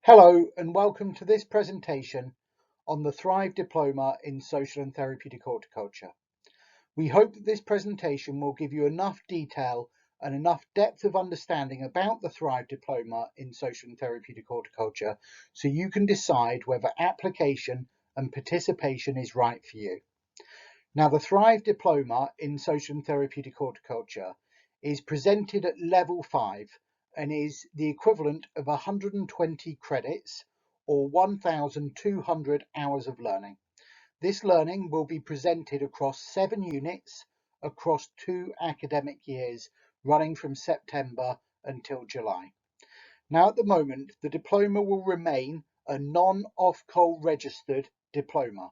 Hello and welcome to this presentation on the Thrive Diploma in Social and Therapeutic Horticulture. We hope that this presentation will give you enough detail and enough depth of understanding about the Thrive Diploma in Social and Therapeutic Horticulture so you can decide whether application and participation is right for you. Now, the Thrive Diploma in Social and Therapeutic Horticulture is presented at level 5 and is the equivalent of 120 credits or 1,200 hours of learning. This learning will be presented across 7 units across 2 academic years running from September until July. Now, at the moment, the diploma will remain a non-Ofcol registered diploma.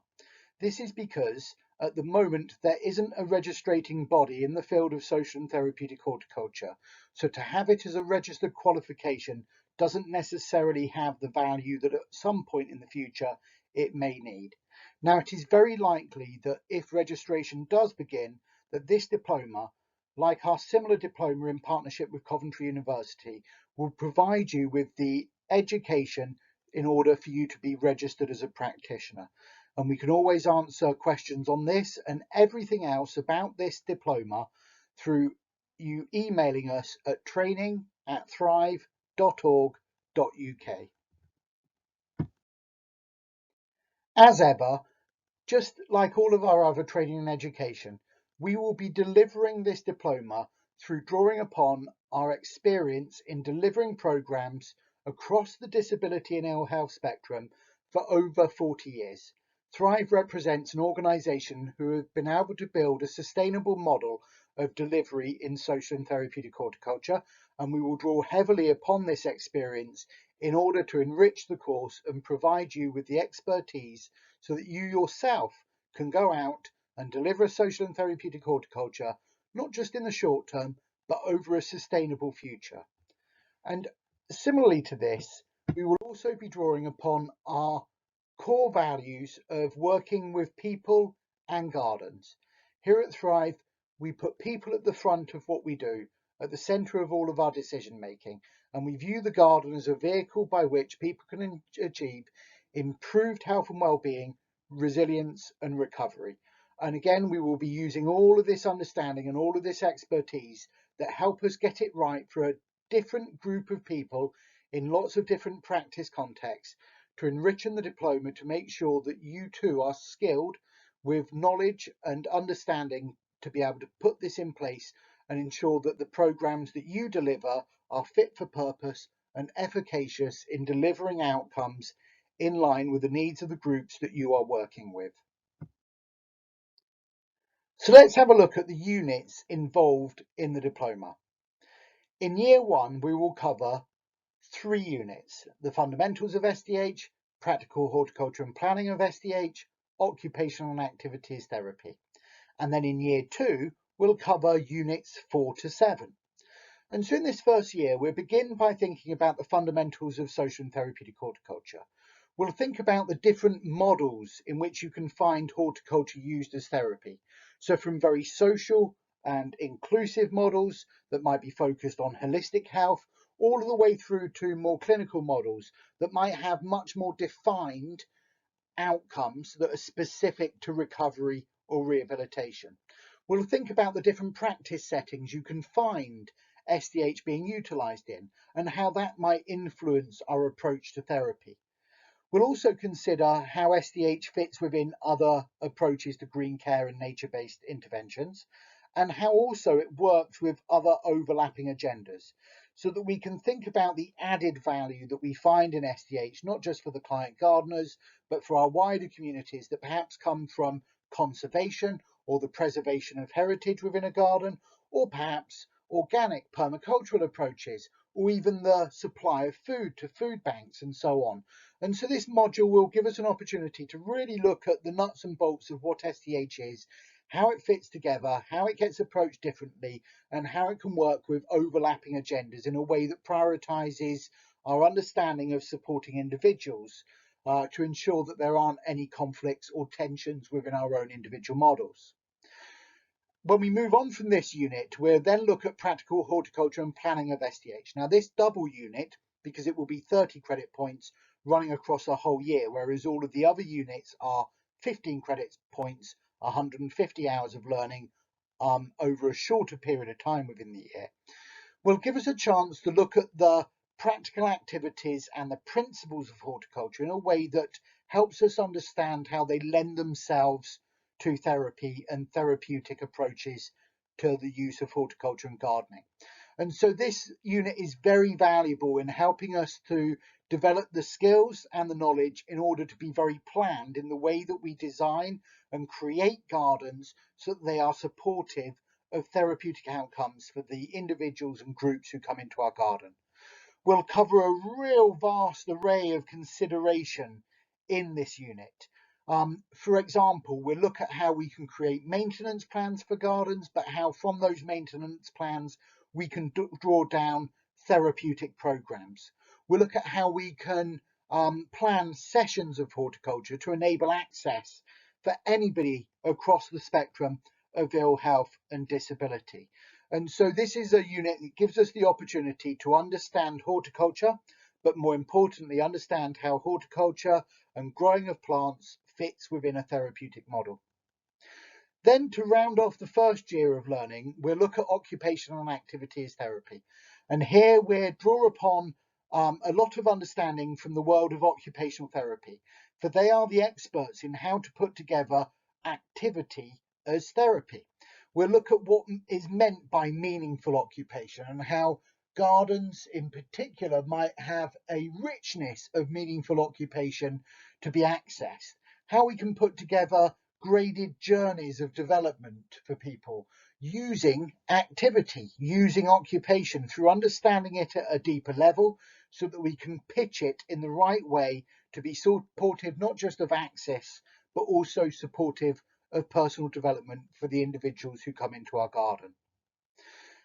This is because at the moment there isn't a registrating body in the field of social and therapeutic horticulture. So to have it as a registered qualification doesn't necessarily have the value that at some point in the future it may need. Now it is very likely that if registration does begin, that this diploma, like our similar diploma in partnership with Coventry University, will provide you with the education in order for you to be registered as a practitioner. And we can always answer questions on this and everything else about this diploma through you emailing us at training@thrive.org.uk. As ever, just like all of our other training and education, we will be delivering this diploma through drawing upon our experience in delivering programs across the disability and ill health spectrum for over 40 years. Thrive represents an organisation who have been able to build a sustainable model of delivery in social and therapeutic horticulture, and we will draw heavily upon this experience in order to enrich the course and provide you with the expertise so that you yourself can go out and deliver a social and therapeutic horticulture, not just in the short term, but over a sustainable future. And similarly to this, we will also be drawing upon our core values of working with people and gardens. Here at Thrive, we put people at the front of what we do, at the centre of all of our decision making, and we view the garden as a vehicle by which people can achieve improved health and well-being, resilience and recovery. And again, we will be using all of this understanding and all of this expertise that help us get it right for a different group of people in lots of different practice contexts to enrich in the diploma to make sure that you too are skilled with knowledge and understanding to be able to put this in place and ensure that the programs that you deliver are fit for purpose and efficacious in delivering outcomes in line with the needs of the groups that you are working with. So let's have a look at the units involved in the diploma. In year 1, we will cover 3 units: the fundamentals of SDH, practical horticulture and planning of SDH, occupational and activities therapy. And then in year 2, we'll cover units 4 to 7. And so in this first year, we'll begin by thinking about the fundamentals of social and therapeutic horticulture. We'll think about the different models in which you can find horticulture used as therapy. So from very social and inclusive models that might be focused on holistic health, all the way through to more clinical models that might have much more defined outcomes that are specific to recovery or rehabilitation. We'll think about the different practice settings you can find SDH being utilised in and how that might influence our approach to therapy. We'll also consider how SDH fits within other approaches to green care and nature-based interventions, and how also it works with other overlapping agendas, so that we can think about the added value that we find in SDH, not just for the client gardeners, but for our wider communities that perhaps come from conservation or the preservation of heritage within a garden, or perhaps organic permacultural approaches, or even the supply of food to food banks and so on. And so this module will give us an opportunity to really look at the nuts and bolts of what SDH is, how it fits together, how it gets approached differently, and how it can work with overlapping agendas in a way that prioritises our understanding of supporting individuals to ensure that there aren't any conflicts or tensions within our own individual models. When we move on from this unit, we'll then look at practical horticulture and planning of SDH. Now, this double unit because it will be 30 credit points running across a whole year, whereas all of the other units are 15 credit points, 150 hours of learning over a shorter period of time within the year, will give us a chance to look at the practical activities and the principles of horticulture in a way that helps us understand how they lend themselves to therapy and therapeutic approaches to the use of horticulture and gardening. And so this unit is very valuable in helping us to develop the skills and the knowledge in order to be very planned in the way that we design and create gardens so that they are supportive of therapeutic outcomes for the individuals and groups who come into our garden. We'll cover a real vast array of consideration in this unit. For example, we'll look at how we can create maintenance plans for gardens, but how from those maintenance plans we can draw down therapeutic programs. We'll look at how we can plan sessions of horticulture to enable access for anybody across the spectrum of ill health and disability. And so this is a unit that gives us the opportunity to understand horticulture, but more importantly, understand how horticulture and growing of plants fits within a therapeutic model. Then, to round off the first year of learning, we'll look at occupational and activities therapy. And here we draw upon a lot of understanding from the world of occupational therapy, for they are the experts in how to put together activity as therapy. We'll look at what is meant by meaningful occupation and how gardens in particular might have a richness of meaningful occupation to be accessed. How we can put together graded journeys of development for people using activity, using occupation, through understanding it at a deeper level so that we can pitch it in the right way to be supportive not just of access, but also supportive of personal development for the individuals who come into our garden.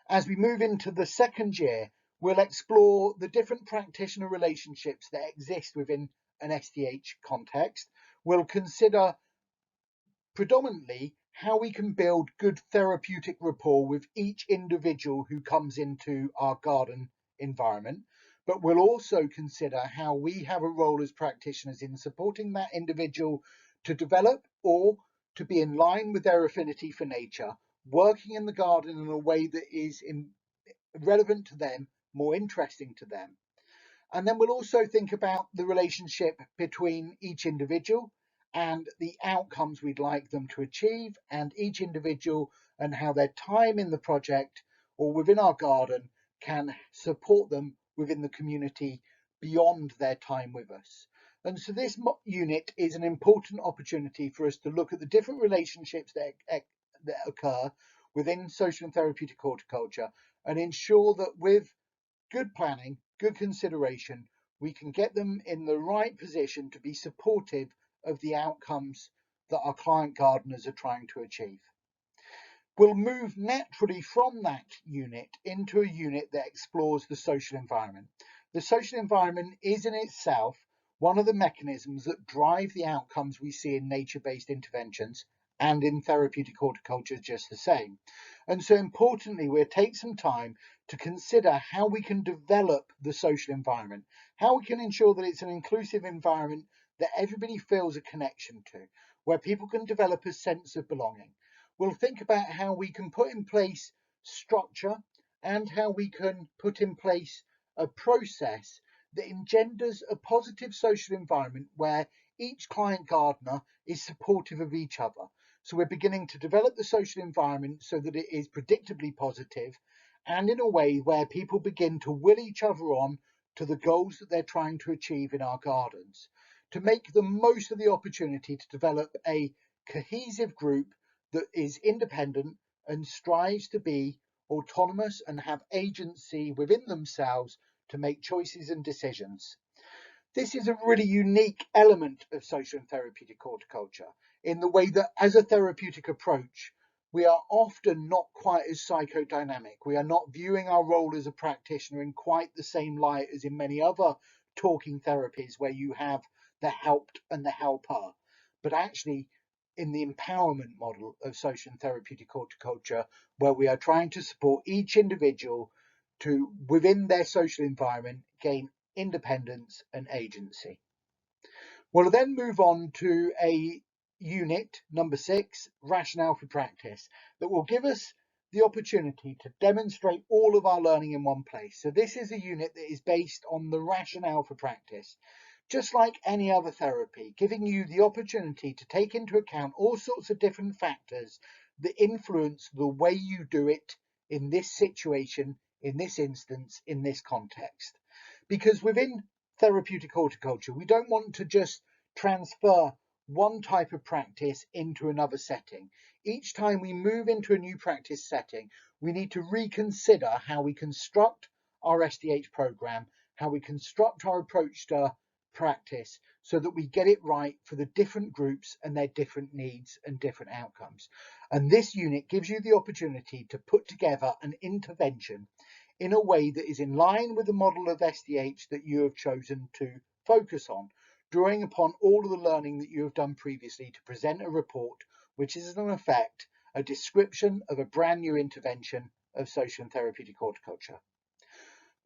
As we move into the second year, we'll explore the different practitioner relationships that exist within an SDH context. We'll consider predominantly how we can build good therapeutic rapport with each individual who comes into our garden environment, but we'll also consider how we have a role as practitioners in supporting that individual to develop or to be in line with their affinity for nature, working in the garden in a way that is relevant to them, more interesting to them. And then we'll also think about the relationship between each individual and the outcomes we'd like them to achieve, and each individual and how their time in the project or within our garden can support them within the community beyond their time with us. And so this unit is an important opportunity for us to look at the different relationships that occur within social and therapeutic horticulture and ensure that with good planning, good consideration, we can get them in the right position to be supportive of the outcomes that our client gardeners are trying to achieve. We'll move naturally from that unit into a unit that explores the social environment. The social environment is in itself one of the mechanisms that drive the outcomes we see in nature-based interventions, and in therapeutic horticulture just the same. And so importantly, we'll take some time to consider how we can develop the social environment, how we can ensure that it's an inclusive environment that everybody feels a connection to, where people can develop a sense of belonging. We'll think about how we can put in place structure and how we can put in place a process that engenders a positive social environment where each client gardener is supportive of each other. So we're beginning to develop the social environment so that it is predictably positive and in a way where people begin to will each other on to the goals that they're trying to achieve in our gardens, to make the most of the opportunity to develop a cohesive group that is independent and strives to be autonomous and have agency within themselves to make choices and decisions. This is a really unique element of social and therapeutic horticulture in the way that as a therapeutic approach, we are often not quite as psychodynamic. We are not viewing our role as a practitioner in quite the same light as in many other talking therapies where you have the helped and the helper, but actually in the empowerment model of social and therapeutic horticulture, where we are trying to support each individual to, within their social environment, gain independence and agency. We'll then move on to a unit, number 6, rationale for practice, that will give us the opportunity to demonstrate all of our learning in one place. So this is a unit that is based on the rationale for practice. Just like any other therapy, giving you the opportunity to take into account all sorts of different factors that influence the way you do it in this situation, in this instance, in this context. Because within therapeutic horticulture, we don't want to just transfer one type of practice into another setting. Each time we move into a new practice setting, we need to reconsider how we construct our SDH program, how we construct our approach to practice, so that we get it right for the different groups and their different needs and different outcomes. And this unit gives you the opportunity to put together an intervention in a way that is in line with the model of SDH that you have chosen to focus on, drawing upon all of the learning that you have done previously to present a report, which is in effect a description of a brand new intervention of social and therapeutic horticulture.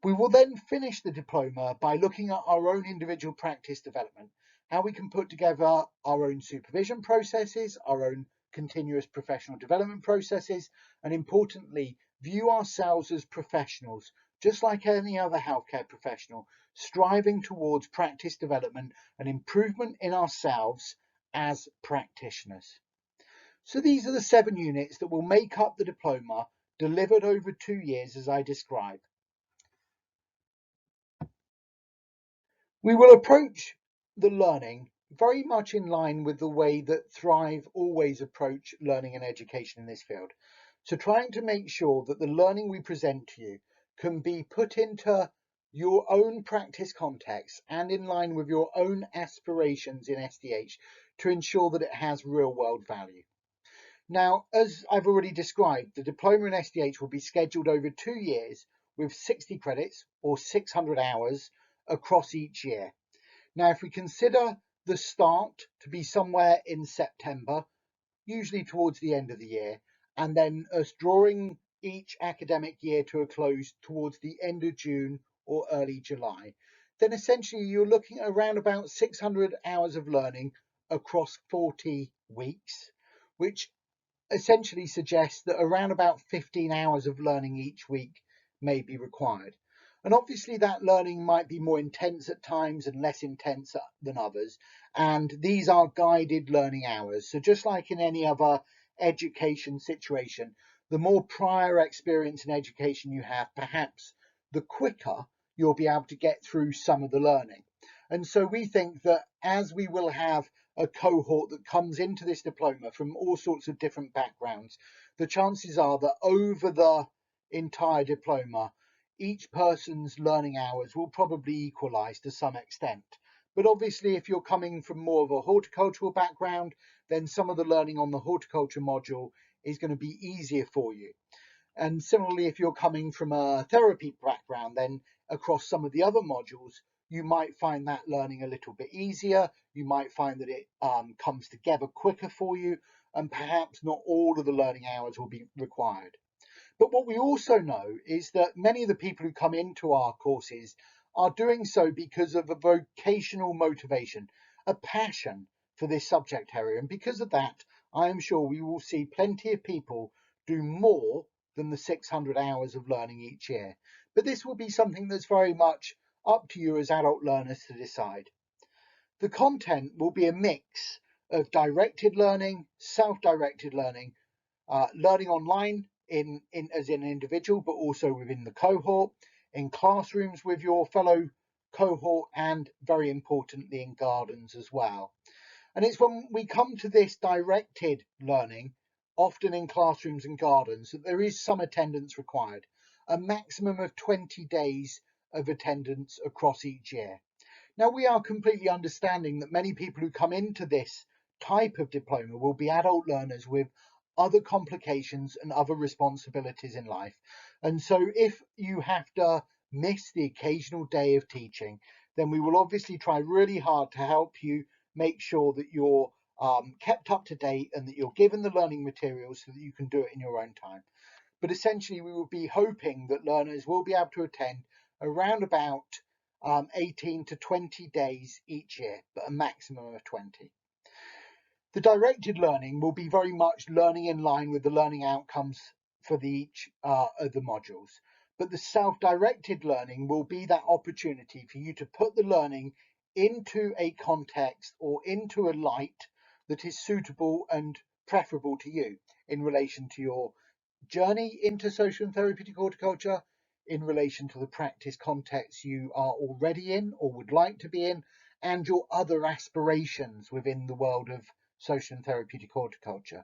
We will then finish the diploma by looking at our own individual practice development, how we can put together our own supervision processes, our own continuous professional development processes, and importantly, view ourselves as professionals, just like any other healthcare professional, striving towards practice development and improvement in ourselves as practitioners. So these are the 7 units that will make up the diploma, delivered over 2 years as I described. We will approach the learning very much in line with the way that Thrive always approach learning and education in this field. So trying to make sure that the learning we present to you can be put into your own practice context and in line with your own aspirations in SDH to ensure that it has real world value. Now, as I've already described, the diploma in SDH will be scheduled over 2 years with 60 credits or 600 hours across each year. Now, if we consider the start to be somewhere in September, usually towards the end of the year, and then us drawing each academic year to a close towards the end of June or early July, then essentially you're looking at around about 600 hours of learning across 40 weeks, which essentially suggests that around about 15 hours of learning each week may be required. And obviously that learning might be more intense at times and less intense than others. And these are guided learning hours. So just like in any other education situation, the more prior experience in education you have, perhaps the quicker you'll be able to get through some of the learning. And so we think that as we will have a cohort that comes into this diploma from all sorts of different backgrounds, the chances are that over the entire diploma, each person's learning hours will probably equalize to some extent. But obviously, if you're coming from more of a horticultural background, then some of the learning on the horticulture module is going to be easier for you. And similarly, if you're coming from a therapy background, then across some of the other modules, you might find that learning a little bit easier. You might find that it comes together quicker for you, and perhaps not all of the learning hours will be required. But what we also know is that many of the people who come into our courses are doing so because of a vocational motivation, a passion for this subject area. And because of that, I am sure we will see plenty of people do more than the 600 hours of learning each year. But this will be something that's very much up to you as adult learners to decide. The content will be a mix of directed learning, self-directed learning, learning online as an individual, but also within the cohort, in classrooms with your fellow cohort, and very importantly in gardens as well. And it's when we come to this directed learning, often in classrooms and gardens, that there is some attendance required, a maximum of 20 days of attendance across each year. Now, we are completely understanding that many people who come into this type of diploma will be adult learners with other complications and other responsibilities in life. And so if you have to miss the occasional day of teaching, then we will obviously try really hard to help you make sure that you're kept up to date and that you're given the learning materials so that you can do it in your own time. But essentially, we will be hoping that learners will be able to attend around about 18 to 20 days each year, but a maximum of 20. The directed learning will be very much learning in line with the learning outcomes for each of the modules. But the self-directed learning will be that opportunity for you to put the learning into a context or into a light that is suitable and preferable to you in relation to your journey into social and therapeutic horticulture, in relation to the practice context you are already in or would like to be in, and your other aspirations within the world of social and therapeutic horticulture.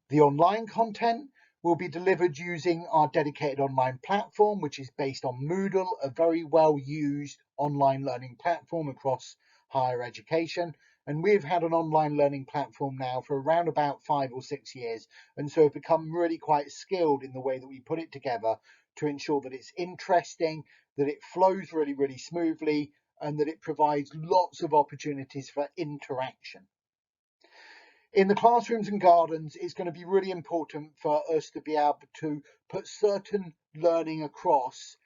The online content will be delivered using our dedicated online platform, which is based on Moodle, a very well used online learning platform across higher education. And we've had an online learning platform now for around about 5 or 6 years. And so have become really quite skilled in the way that we put it together to ensure that it's interesting, that it flows really, really smoothly, and that it provides lots of opportunities for interaction. In the classrooms and gardens, it's going to be really important for us to be able to put certain learning across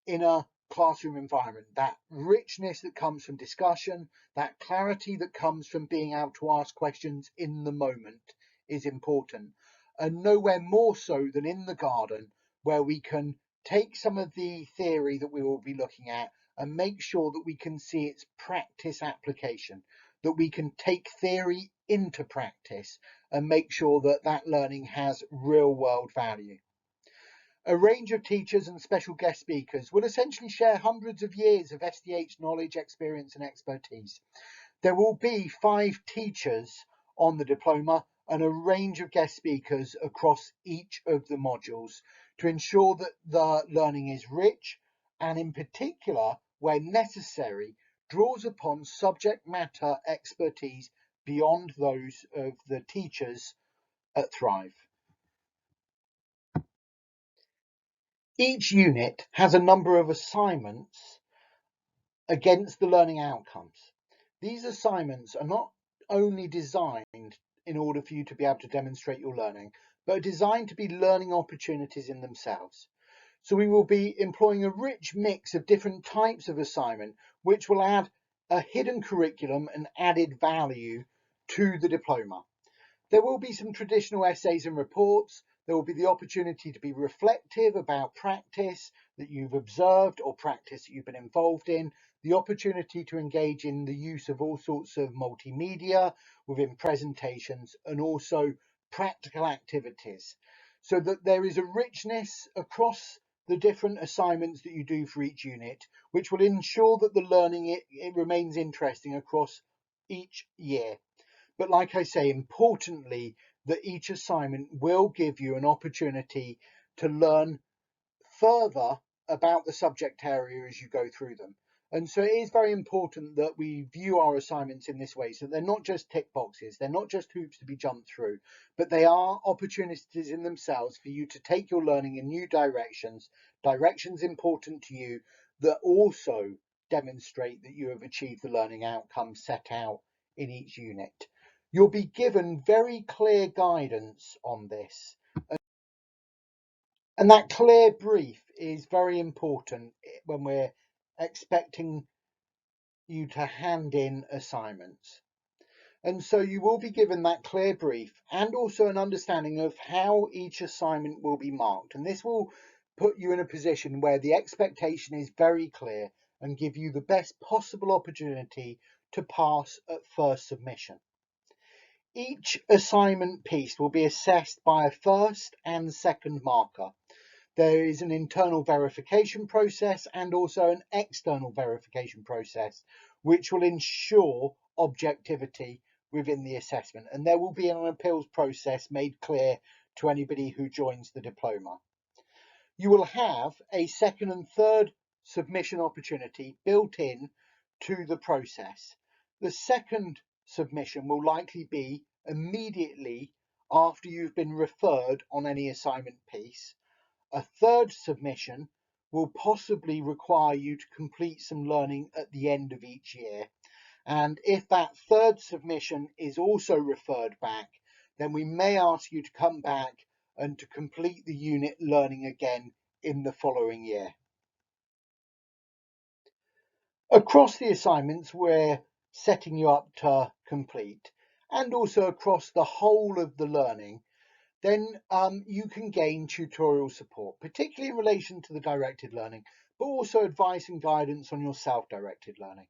in a classroom environment. That richness that comes from discussion, that clarity that comes from being able to ask questions in the moment is important. And nowhere more so than in the garden, where we can take some of the theory that we will be looking at and make sure that we can see its practice application, that we can take theory into practice and make sure that that learning has real world value. A range of teachers and special guest speakers will essentially share hundreds of years of SDH knowledge, experience and expertise. There will be 5 teachers on the diploma and a range of guest speakers across each of the modules to ensure that the learning is rich and in particular, where necessary, draws upon subject matter expertise beyond those of the teachers at Thrive. Each unit has a number of assignments against the learning outcomes. These assignments are not only designed in order for you to be able to demonstrate your learning, but are designed to be learning opportunities in themselves. So we will be employing a rich mix of different types of assignment, which will add a hidden curriculum and added value to the diploma. There will be some traditional essays and reports. There will be the opportunity to be reflective about practice that you've observed or practice that you've been involved in, the opportunity to engage in the use of all sorts of multimedia within presentations and also practical activities, so that there is a richness across the different assignments that you do for each unit, which will ensure that the learning it remains interesting across each year. But like I say, importantly, that each assignment will give you an opportunity to learn further about the subject area as you go through them. And so it is very important that we view our assignments in this way, so they're not just tick boxes, they're not just hoops to be jumped through, but they are opportunities in themselves for you to take your learning in new directions, directions important to you that also demonstrate that you have achieved the learning outcomes set out in each unit. You'll be given very clear guidance on this. And that clear brief is very important when we're expecting you to hand in assignments. And so you will be given that clear brief and also an understanding of how each assignment will be marked. And this will put you in a position where the expectation is very clear and give you the best possible opportunity to pass at first submission. Each assignment piece will be assessed by a first and second marker. There is an internal verification process and also an external verification process, which will ensure objectivity within the assessment. And there will be an appeals process made clear to anybody who joins the diploma. You will have a second and third submission opportunity built in to the process. The second submission will likely be immediately after you've been referred on any assignment piece. A third submission will possibly require you to complete some learning at the end of each year. And if that third submission is also referred back, then we may ask you to come back and to complete the unit learning again in the following year. Across the assignments we're setting you up to complete, and also across the whole of the learning, then you can gain tutorial support, particularly in relation to the directed learning, but also advice and guidance on your self-directed learning.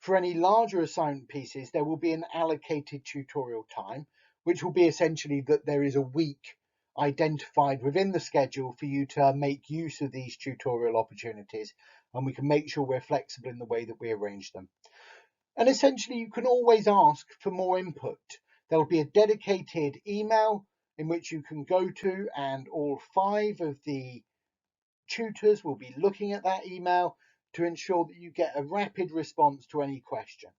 For any larger assignment pieces, there will be an allocated tutorial time, which will be essentially that there is a week identified within the schedule for you to make use of these tutorial opportunities, and we can make sure we're flexible in the way that we arrange them. And essentially, you can always ask for more input. There'll be a dedicated email in which you can go to, and all 5 of the tutors will be looking at that email to ensure that you get a rapid response to any question.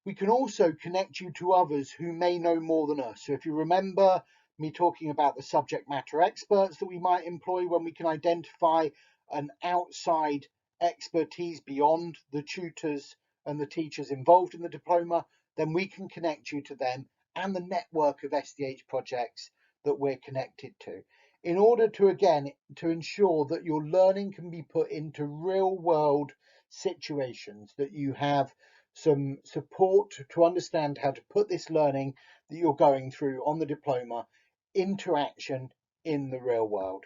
We can also connect you to others who may know more than us. So if you remember me talking about the subject matter experts that we might employ when we can identify an outside expertise beyond the tutors and the teachers involved in the diploma, then we can connect you to them and the network of SDH projects that we're connected to, in order to, again, to ensure that your learning can be put into real world situations, that you have some support to understand how to put this learning that you're going through on the diploma into action in the real world.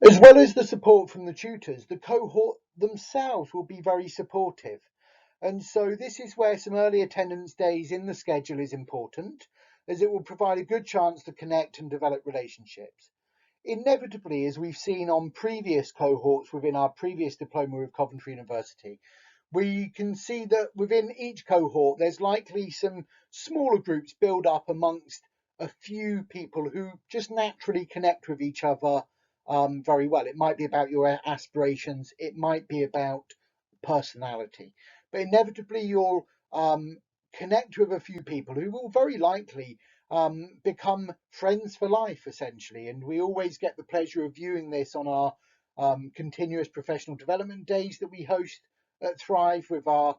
As well as the support from the tutors, the cohort themselves will be very supportive. And so this is where some early attendance days in the schedule is important, as it will provide a good chance to connect and develop relationships. Inevitably, as we've seen on previous cohorts within our previous diploma with Coventry University, we can see that within each cohort there's likely some smaller groups build up amongst a few people who just naturally connect with each other very well. It might be about your aspirations, it might be about personality, but inevitably you'll connect with a few people who will very likely become friends for life, essentially. And we always get the pleasure of viewing this on our continuous professional development days that we host at Thrive with our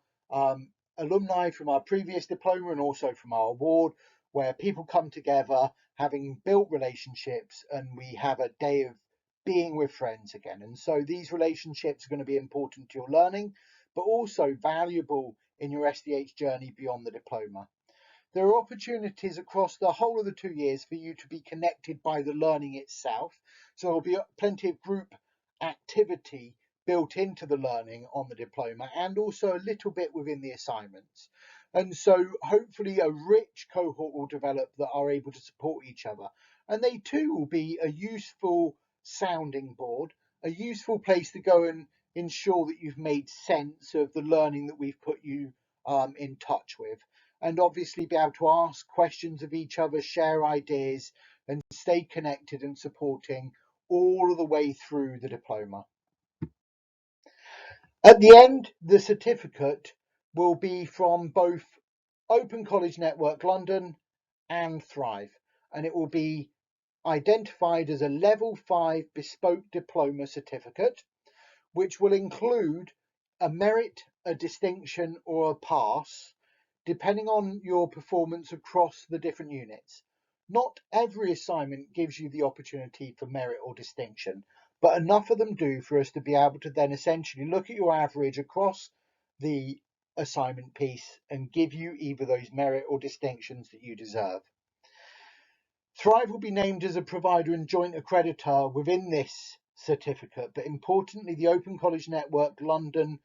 alumni from our previous diploma and also from our award, where people come together having built relationships, and we have a day of being with friends again. And so these relationships are going to be important to your learning, but also valuable in your SDH journey beyond the diploma. There are opportunities across the whole of the 2 years for you to be connected by the learning itself. So there'll be plenty of group activity built into the learning on the diploma, and also a little bit within the assignments. And so hopefully a rich cohort will develop that are able to support each other. And they too will be a useful sounding board, a useful place to go and ensure that you've made sense of the learning that we've put you in touch with, and obviously be able to ask questions of each other, share ideas, and stay connected and supporting all of the way through the diploma. At the end, the certificate will be from both Open College Network London and Thrive, and it will be identified as a Level 5 Bespoke Diploma Certificate, which will include a merit, a distinction, or a pass, depending on your performance across the different units. Not every assignment gives you the opportunity for merit or distinction, but enough of them do for us to be able to then essentially look at your average across the assignment piece and give you either those merit or distinctions that you deserve. Thrive will be named as a provider and joint accreditor within this certificate, but importantly, the Open College Network London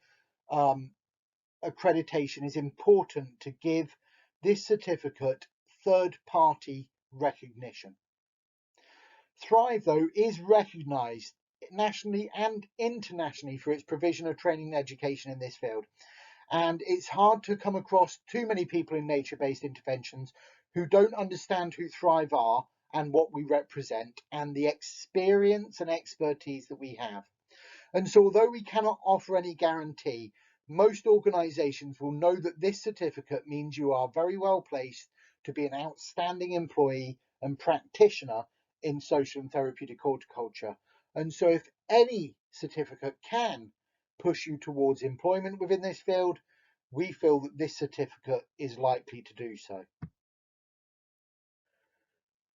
accreditation is important to give this certificate third-party recognition. Thrive, though, is recognised nationally and internationally for its provision of training and education in this field. And it's hard to come across too many people in nature-based interventions who don't understand who Thrive are and what we represent and the experience and expertise that we have. And so although we cannot offer any guarantee, most organisations will know that this certificate means you are very well placed to be an outstanding employee and practitioner in social and therapeutic horticulture. And so if any certificate can push you towards employment within this field, we feel that this certificate is likely to do so.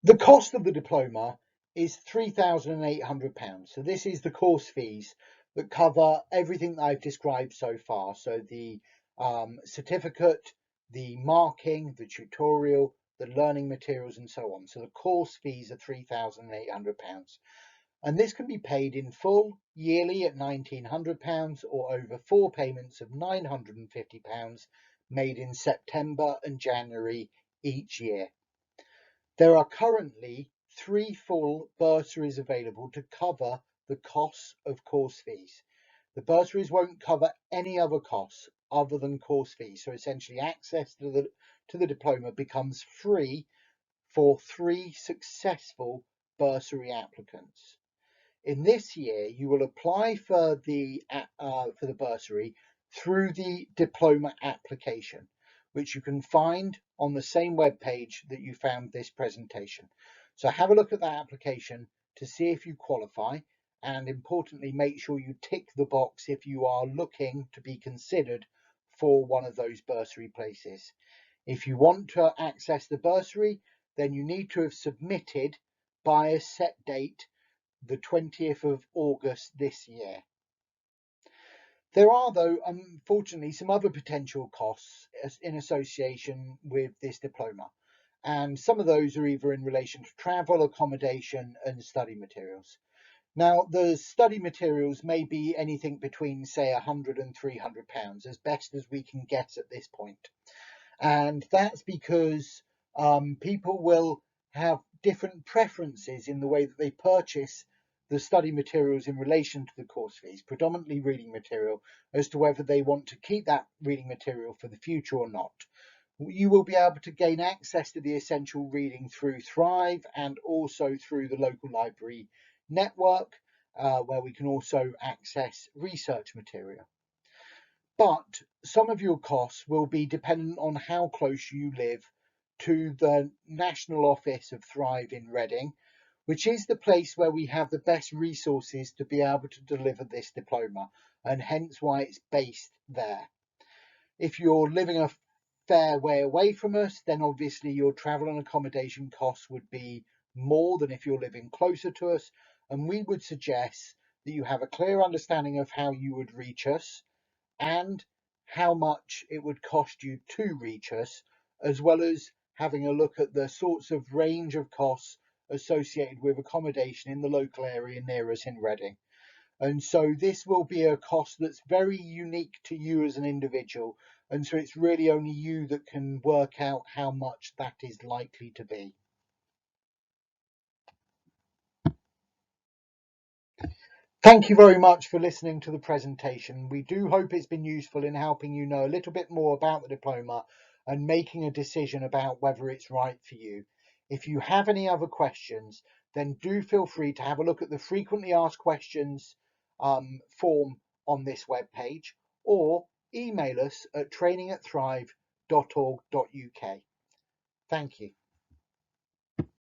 The cost of the diploma is £3,800. So this is the course fees that cover everything that I've described so far. So the certificate, the marking, the tutorial, the learning materials and so on. So the course fees are £3,800. And this can be paid in full yearly at £1,900 or over 4 payments of £950 made in September and January each year. There are currently 3 full bursaries available to cover the costs of course fees. The bursaries won't cover any other costs other than course fees. So essentially access to the diploma becomes free for 3 successful bursary applicants. In this year, you will apply for the bursary through the diploma application, which you can find on the same web page that you found this presentation. So have a look at that application to see if you qualify, and importantly, make sure you tick the box if you are looking to be considered for one of those bursary places. If you want to access the bursary, then you need to have submitted by a set date, the 20th of August this year. There are, though, unfortunately, some other potential costs in association with this diploma, and some of those are either in relation to travel, accommodation, and study materials. Now, the study materials may be anything between, say, £100 and £300, as best as we can guess at this point. And that's because people will have different preferences in the way that they purchase the study materials in relation to the course fees, predominantly reading material, as to whether they want to keep that reading material for the future or not. You will be able to gain access to the essential reading through Thrive and also through the local library network, where we can also access research material. But some of your costs will be dependent on how close you live to the national office of Thrive in Reading, which is the place where we have the best resources to be able to deliver this diploma, and hence why it's based there. If you're living a fair way away from us, then obviously your travel and accommodation costs would be more than if you're living closer to us, and we would suggest that you have a clear understanding of how you would reach us and how much it would cost you to reach us, as well as having a look at the sorts of range of costs associated with accommodation in the local area near us in Reading. And so this will be a cost that's very unique to you as an individual. And so it's really only you that can work out how much that is likely to be. Thank you very much for listening to the presentation. We do hope it's been useful in helping you know a little bit more about the diploma and making a decision about whether it's right for you. If you have any other questions, then do feel free to have a look at the frequently asked questions form on this webpage, or email us at training@thrive.org.uk. Thank you.